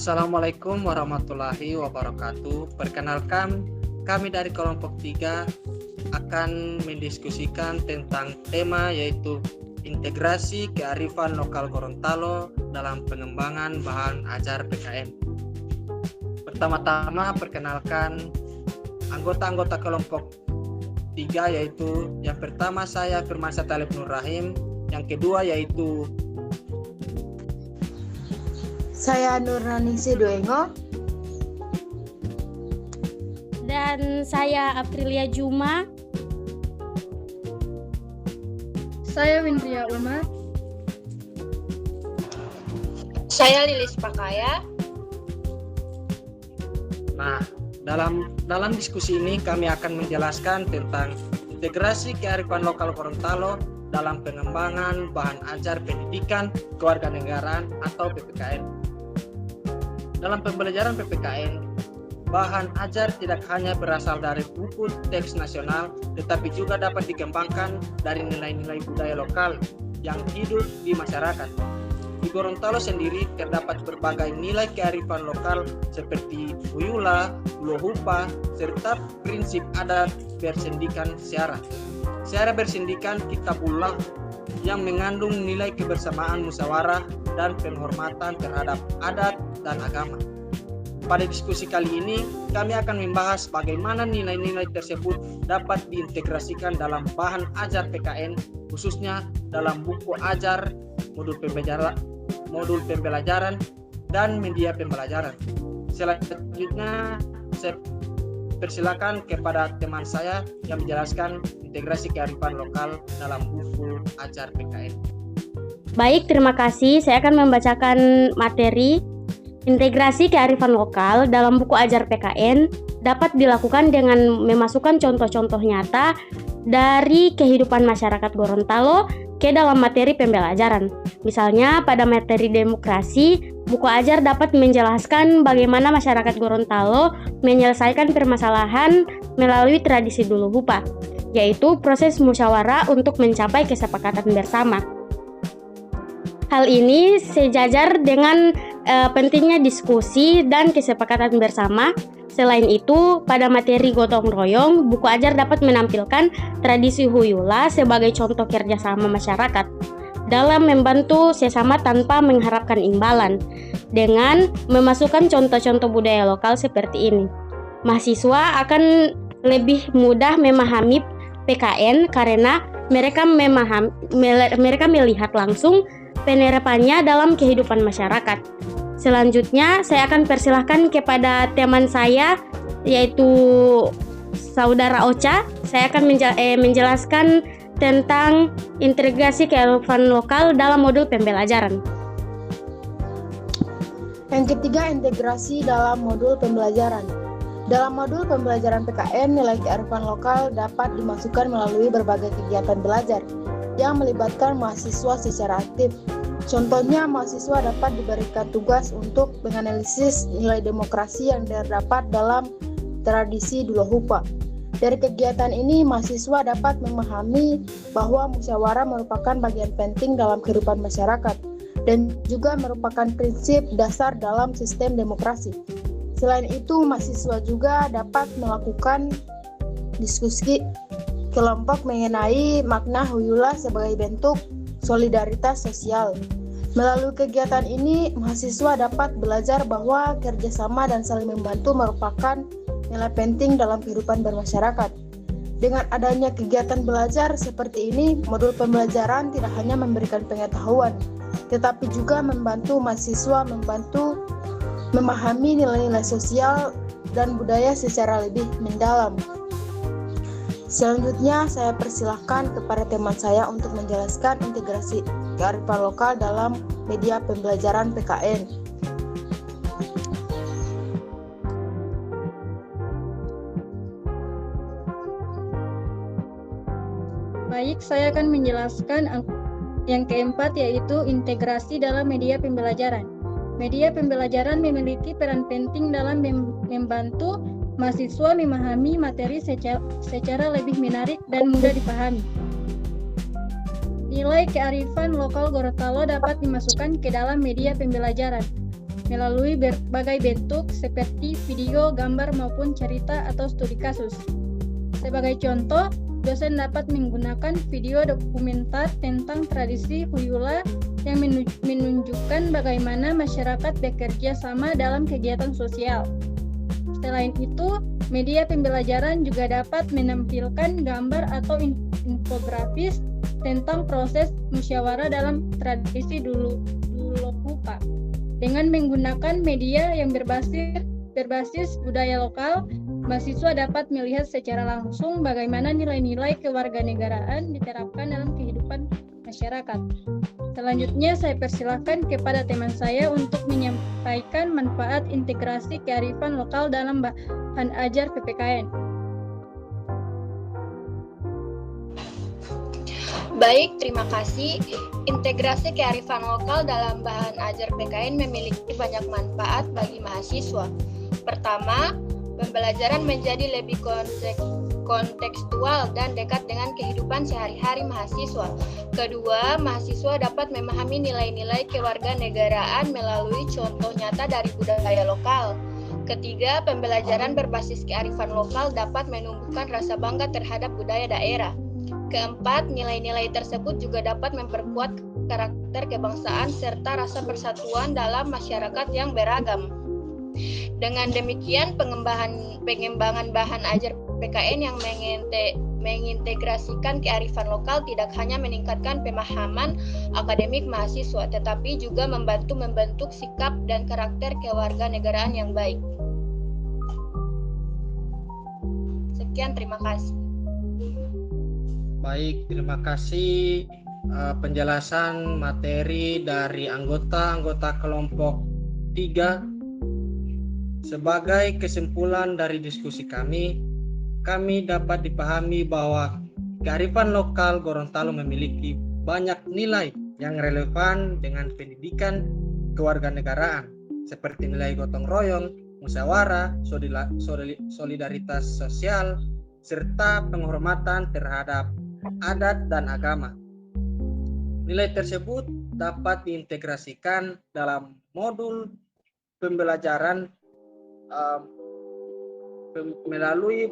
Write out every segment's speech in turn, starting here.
Assalamualaikum warahmatullahi wabarakatuh. Perkenalkan, kami dari kelompok 3 akan mendiskusikan tentang tema yaitu integrasi kearifan lokal Gorontalo dalam pengembangan bahan ajar PKN. Pertama-tama perkenalkan anggota-anggota kelompok 3 yaitu yang pertama saya Firmansyah Talib Nur Rahim, yang kedua yaitu saya Nurnaningsih Duengo. Dan saya Aprilia Juma. Saya Windria Uma. Saya Lilis Pakaya. Nah, dalam diskusi ini kami akan menjelaskan tentang integrasi kearifan lokal Gorontalo dalam pengembangan bahan ajar pendidikan kewarganegaraan atau PPKN. Dalam pembelajaran PPKN, bahan ajar tidak hanya berasal dari buku teks nasional, tetapi juga dapat dikembangkan dari nilai-nilai budaya lokal yang hidup di masyarakat. Di Gorontalo sendiri terdapat berbagai nilai kearifan lokal seperti Huyula, Lohupa, serta prinsip adat bersendikan Seara. Seara bersendikan Kitabullah yang mengandung nilai kebersamaan musyawarah dan penghormatan terhadap adat dan agama. Pada diskusi kali ini, kami akan membahas bagaimana nilai-nilai tersebut dapat diintegrasikan dalam bahan ajar PKN, khususnya dalam buku ajar, modul pembelajaran, dan media pembelajaran. Selanjutnya, saya persilakan kepada teman saya yang menjelaskan integrasi kearifan lokal dalam buku ajar PKN. Baik, terima kasih. Saya akan membacakan materi. Integrasi kearifan lokal dalam buku ajar PKN dapat dilakukan dengan memasukkan contoh-contoh nyata dari kehidupan masyarakat Gorontalo ke dalam materi pembelajaran. Misalnya pada materi demokrasi, buku ajar dapat menjelaskan bagaimana masyarakat Gorontalo menyelesaikan permasalahan melalui tradisi dulu hupa, yaitu proses musyawarah untuk mencapai kesepakatan bersama. Hal ini sejajar dengan pentingnya diskusi dan kesepakatan bersama. Selain itu, pada materi gotong royong, buku ajar dapat menampilkan tradisi Huyula sebagai contoh kerjasama masyarakat dalam membantu sesama tanpa mengharapkan imbalan, dengan memasukkan contoh-contoh budaya lokal seperti ini. Mahasiswa akan lebih mudah memahami PKN karena mereka melihat langsung penerapannya dalam kehidupan masyarakat. Selanjutnya, saya akan persilahkan kepada teman saya, yaitu Saudara Ocha. Saya akan menjelaskan tentang integrasi kearifan lokal dalam modul pembelajaran. Yang ketiga, integrasi dalam modul pembelajaran. Dalam modul pembelajaran PKN, nilai kearifan lokal dapat dimasukkan melalui berbagai kegiatan belajar yang melibatkan mahasiswa secara aktif. Contohnya, mahasiswa dapat diberikan tugas untuk menganalisis nilai demokrasi yang terdapat dalam tradisi Dula Hupa. Dari kegiatan ini, mahasiswa dapat memahami bahwa musyawarah merupakan bagian penting dalam kehidupan masyarakat dan juga merupakan prinsip dasar dalam sistem demokrasi. Selain itu, mahasiswa juga dapat melakukan diskusi kelompok mengenai makna Huyula sebagai bentuk solidaritas sosial. Melalui kegiatan ini, mahasiswa dapat belajar bahwa kerjasama dan saling membantu merupakan nilai penting dalam kehidupan bermasyarakat. Dengan adanya kegiatan belajar seperti ini, modul pembelajaran tidak hanya memberikan pengetahuan, tetapi juga membantu mahasiswa memahami nilai-nilai sosial dan budaya secara lebih mendalam. Selanjutnya, saya persilahkan kepada teman saya untuk menjelaskan integrasi kearifan lokal dalam media pembelajaran PKN. Baik, saya akan menjelaskan yang keempat, yaitu integrasi dalam media pembelajaran. Media pembelajaran memiliki peran penting dalam membantu mahasiswa memahami materi secara lebih menarik dan mudah dipahami. Nilai kearifan lokal Gorontalo dapat dimasukkan ke dalam media pembelajaran. melalui berbagai bentuk seperti video, gambar, maupun cerita atau studi kasus. Sebagai contoh, dosen dapat menggunakan video dokumenter tentang tradisi Huyula yang menunjukkan bagaimana masyarakat bekerja sama dalam kegiatan sosial. Selain itu, media pembelajaran juga dapat menampilkan gambar atau infografis tentang proses musyawarah dalam tradisi dulu lupa. Dengan menggunakan media yang berbasis budaya lokal, mahasiswa dapat melihat secara langsung bagaimana nilai-nilai kewarganegaraan diterapkan dalam kehidupan masyarakat. Selanjutnya, saya persilahkan kepada teman saya untuk menyampaikan manfaat integrasi kearifan lokal dalam bahan ajar PPKN. Baik, terima kasih. Integrasi kearifan lokal dalam bahan ajar PKN memiliki banyak manfaat bagi mahasiswa. Pertama, pembelajaran menjadi lebih kontekstual dan dekat dengan kehidupan sehari-hari mahasiswa. Kedua, mahasiswa dapat memahami nilai-nilai kewarganegaraan melalui contoh nyata dari budaya lokal. Ketiga, pembelajaran berbasis kearifan lokal dapat menumbuhkan rasa bangga terhadap budaya daerah. Keempat, nilai-nilai tersebut juga dapat memperkuat karakter kebangsaan serta rasa persatuan dalam masyarakat yang beragam. Dengan demikian, pengembangan bahan ajar PKN yang mengintegrasikan kearifan lokal tidak hanya meningkatkan pemahaman akademik mahasiswa, tetapi juga membantu membentuk sikap dan karakter kewarganegaraan yang baik. Sekian, terima kasih. Baik, terima kasih penjelasan materi dari anggota kelompok 3. Sebagai kesimpulan dari diskusi kami dapat dipahami bahwa kearifan lokal Gorontalo memiliki banyak nilai yang relevan dengan pendidikan kewarganegaraan, seperti nilai gotong royong, musyawarah, solidaritas sosial, serta penghormatan terhadap adat dan agama. Nilai tersebut dapat diintegrasikan dalam modul pembelajaran melalui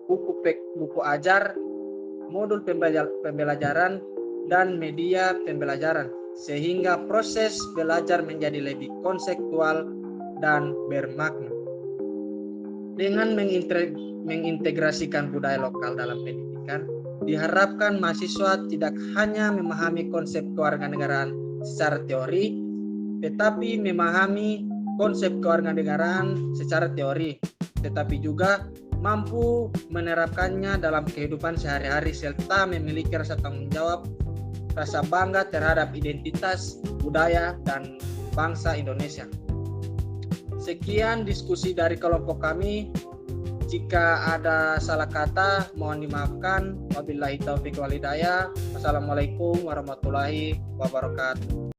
buku ajar, modul pembelajaran, dan media pembelajaran, sehingga proses belajar menjadi lebih konseptual dan bermakna. Dengan mengintegrasikan budaya lokal dalam pendidikan, diharapkan mahasiswa tidak hanya memahami konsep kewarganegaraan secara teori, tetapi memahami konsep kewarganegaraan secara teori, tetapi juga mampu menerapkannya dalam kehidupan sehari-hari serta memiliki rasa tanggung jawab, rasa bangga terhadap identitas, budaya, dan bangsa Indonesia. Sekian diskusi dari kelompok kami. Jika ada salah kata, mohon dimaafkan. Wabillahi taufiq wal hidayah. Wassalamualaikum warahmatullahi wabarakatuh.